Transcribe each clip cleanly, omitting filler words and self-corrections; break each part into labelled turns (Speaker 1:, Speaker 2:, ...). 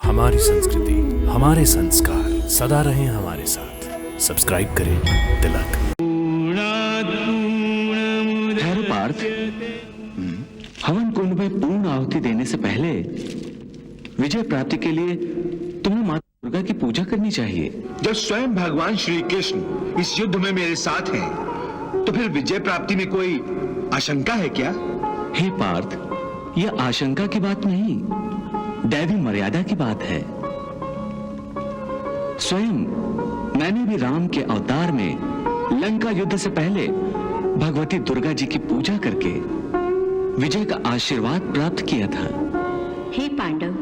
Speaker 1: हमारी संस्कृति, हमारे संस्कार सदा रहें हमारे साथ। सब्सक्राइब करें तिलक।
Speaker 2: ठहरो पार्थ, हवन कुंड में पूर्ण आहुति देने से पहले विजय प्राप्ति के लिए तुम्हें माता दुर्गा की पूजा करनी चाहिए।
Speaker 3: जब स्वयं भगवान श्री कृष्ण इस युद्ध में मेरे साथ हैं, तो फिर विजय प्राप्ति में कोई आशंका है क्या?
Speaker 2: हे पार्थ, यह आशंका की बात नहीं, दैवी मर्यादा की बात है। स्वयं मैंने भी राम के अवतार में लंका युद्ध से पहले भगवती दुर्गा जी की पूजा करके विजय का आशीर्वाद प्राप्त किया था।
Speaker 4: हे पांडव,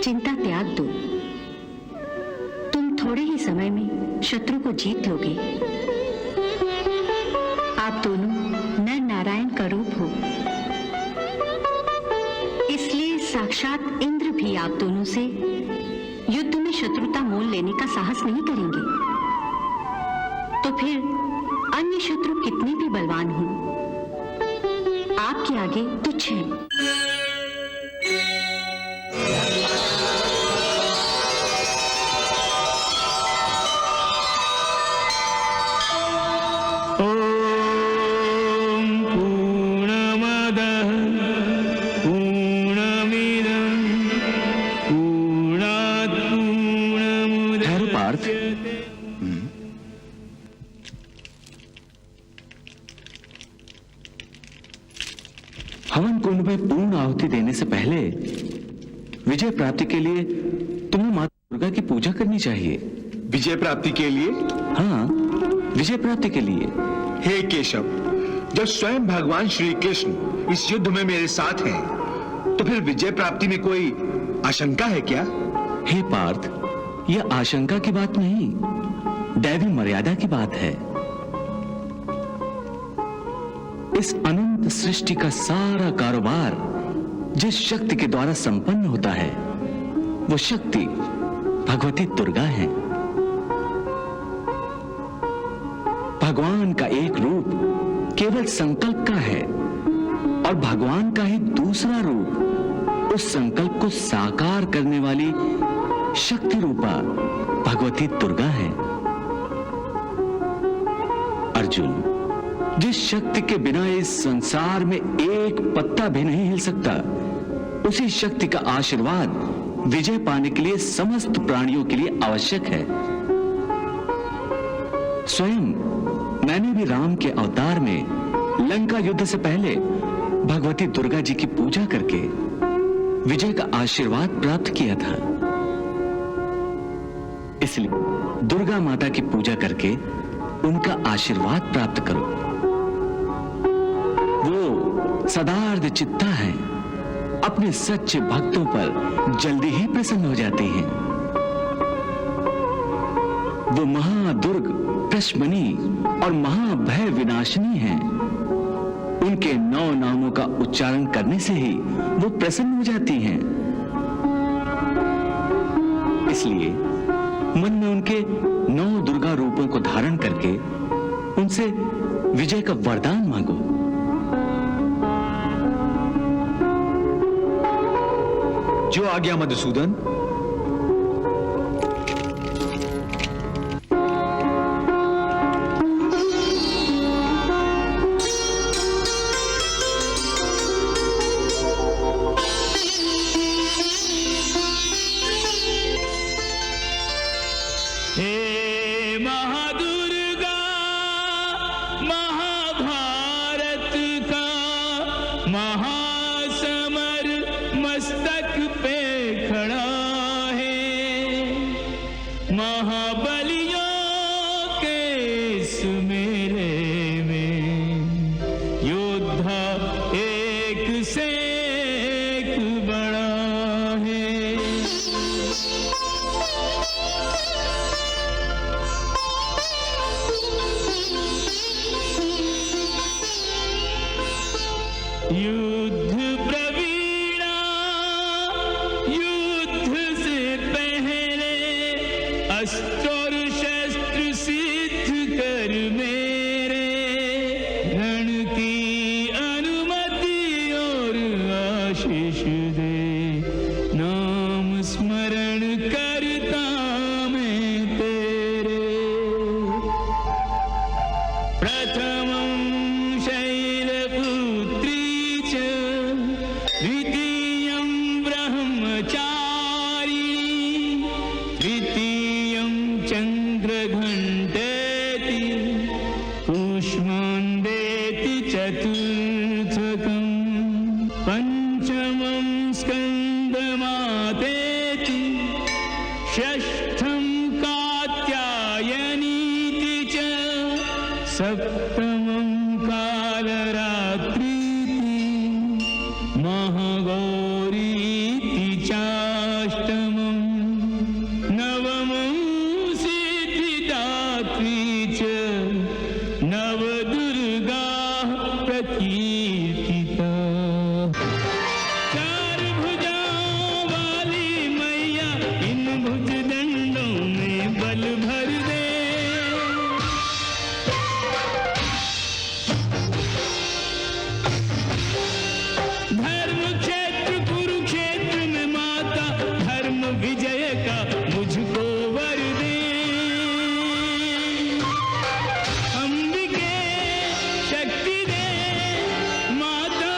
Speaker 4: चिंता त्याग दो। तुम थोड़े ही समय में शत्रु को जीत लोगे। आप दोनों नर नारायण का रूप हो, इसलिए साक्षात इंद्र भी आप दोनों से युद्ध में शत्रुता मोल लेने का साहस नहीं करेंगे। तो फिर अन्य शत्रु कितने भी बलवान हों, आपके आगे तुच्छ हैं।
Speaker 2: हवन कुंड में पूर्ण आहुति देने से पहले विजय प्राप्ति के लिए तुम्हें माता दुर्गा की पूजा करनी चाहिए।
Speaker 3: विजय प्राप्ति के लिए?
Speaker 2: हाँ, विजय प्राप्ति के लिए।
Speaker 3: हे केशव, जब स्वयं भगवान श्री कृष्ण इस युद्ध में मेरे साथ हैं, तो फिर विजय प्राप्ति में कोई आशंका है क्या?
Speaker 2: हे पार्थ, यह आशंका की बात नहीं, दैवी मर्यादा की बात है। इस अनंत सृष्टि का सारा कारोबार जिस शक्ति के द्वारा संपन्न होता है, वो शक्ति भगवती दुर्गा है। भगवान का एक रूप केवल संकल्प का है और भगवान का ही दूसरा रूप उस संकल्प को साकार करने वाली शक्ति रूपा भगवती दुर्गा है। अर्जुन, जिस शक्ति के बिना इस संसार में एक पत्ता भी नहीं हिल सकता, उसी शक्ति का आशीर्वाद विजय पाने के लिए समस्त प्राणियों के लिए आवश्यक है। स्वयं मैंने भी राम के अवतार में लंका युद्ध से पहले भगवती दुर्गा जी की पूजा करके विजय का आशीर्वाद प्राप्त किया था। इसलिए दुर्गा माता की पूजा करके उनका आशीर्वाद प्राप्त करो। वो सदार्थ चित्ता है, अपने सच्चे भक्तों पर जल्दी ही प्रसन्न हो जाती हैं। वो महादुर्ग, प्रशमनी और महाभय विनाशिनी हैं। उनके 9 नामों का उच्चारण करने से ही वो प्रसन्न हो जाती हैं। इसलिए मन में उनके 9 दुर्गा रूपों को धारण करके उनसे विजय का वरदान मांगो।
Speaker 3: जो आ गया मधुसूदन।
Speaker 5: हे महादुर्गा, महाभारत का महासमर मस्तक पे खड़ा षष्ठं कात्यायनीति च सप्तमं कालरात्रीति महागौरीति चाष्टमं नवमं सिद्धिदात्री च नवदुर्गा प्रकीर्तिता। चार भुजाओं वाली मैया इन भुजदंडों में बल भर दे। धर्म क्षेत्र कुरुक्षेत्र में माता धर्म विजय का मुझको वर दे। अंबिके शक्ति दे माता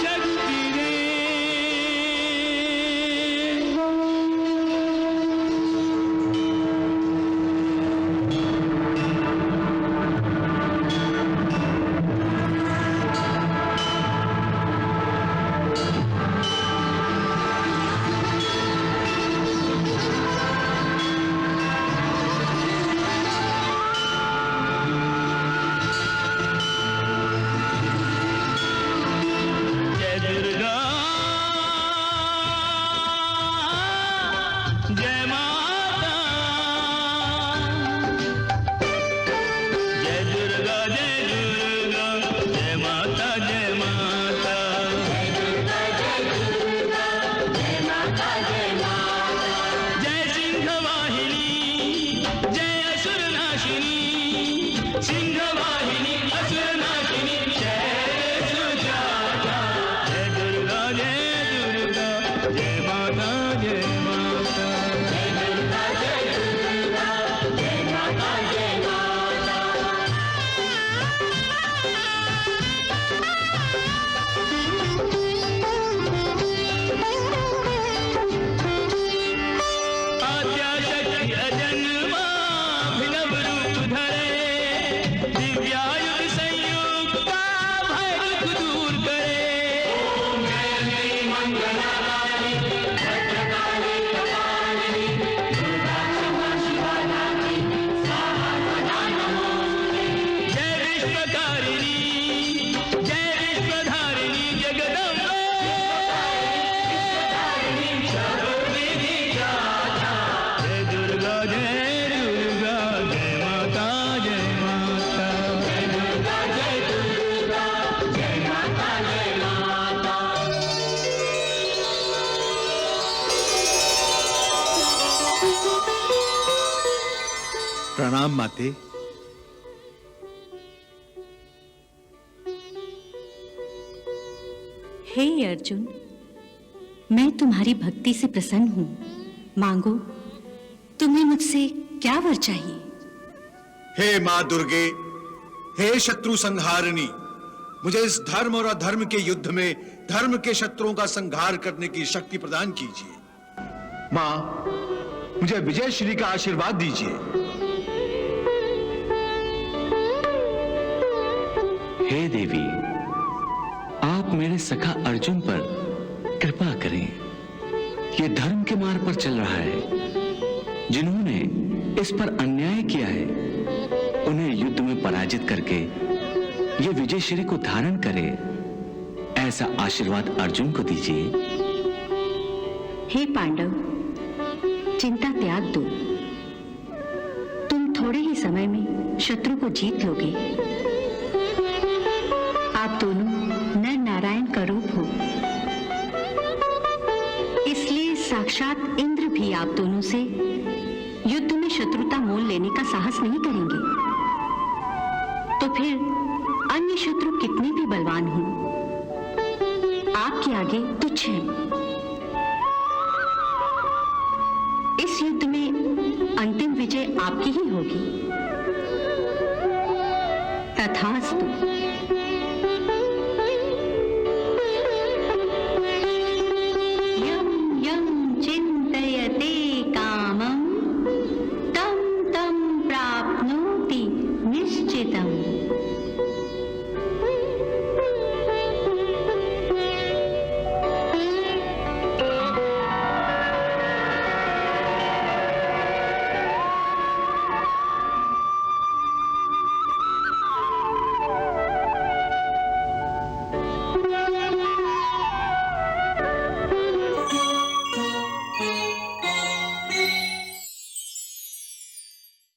Speaker 5: शक्ति दे। जय दुर्गा जय माता। जय दुर्गा जय दुर्गा जय माता जय माता। जय सिंह वाहिनी जय असुर नाशिनी। सिंह वाहिनी असुर नाशिनी जय सुजाता। जय दुर्गा जय माता जय माता। आद्याशक्ति अजन्मा अभिनव रूप धरे। दिव्यायुध संयुक्ता भय दुख दूर करे। जय विश्वकारिणी जय विश्वधारिणी जगदम्बे। जय दुर्गा जय माता जय माता।
Speaker 3: प्रणाम माते।
Speaker 4: हे अर्जुन, मैं तुम्हारी भक्ति से प्रसन्न हूँ। मांगो, तुम्हें मुझसे क्या वर चाहिए?
Speaker 3: हे माँ दुर्गे, हे शत्रु संहारिणी, मुझे इस धर्म और अधर्म के युद्ध में धर्म के शत्रुओं का संहार करने की शक्ति प्रदान कीजिए। माँ, मुझे विजय श्री का आशीर्वाद दीजिए।
Speaker 2: हे देवी, आप मेरे सखा अर्जुन पर कृपा करें। ये धर्म के मार्ग पर चल रहा है। जिन्होंने इस पर अन्याय किया है उन्हें युद्ध में पराजित करके ये विजय श्री को धारण करे, ऐसा आशीर्वाद अर्जुन को दीजिए।
Speaker 4: हे पांडव, चिंता त्याग दो। तुम थोड़े ही समय में शत्रु को जीत लोगे। आप दोनों नर नारायण का रूप हो, इसलिए साक्षात इंद्र भी आप दोनों से युद्ध में शत्रुता मोल लेने का साहस नहीं करेंगे। तो फिर अन्य शत्रु कितने भी बलवान हों, आपके आगे तुच्छ हैं। इस युद्ध में अंतिम विजय आपकी ही होगी। तथास्तु।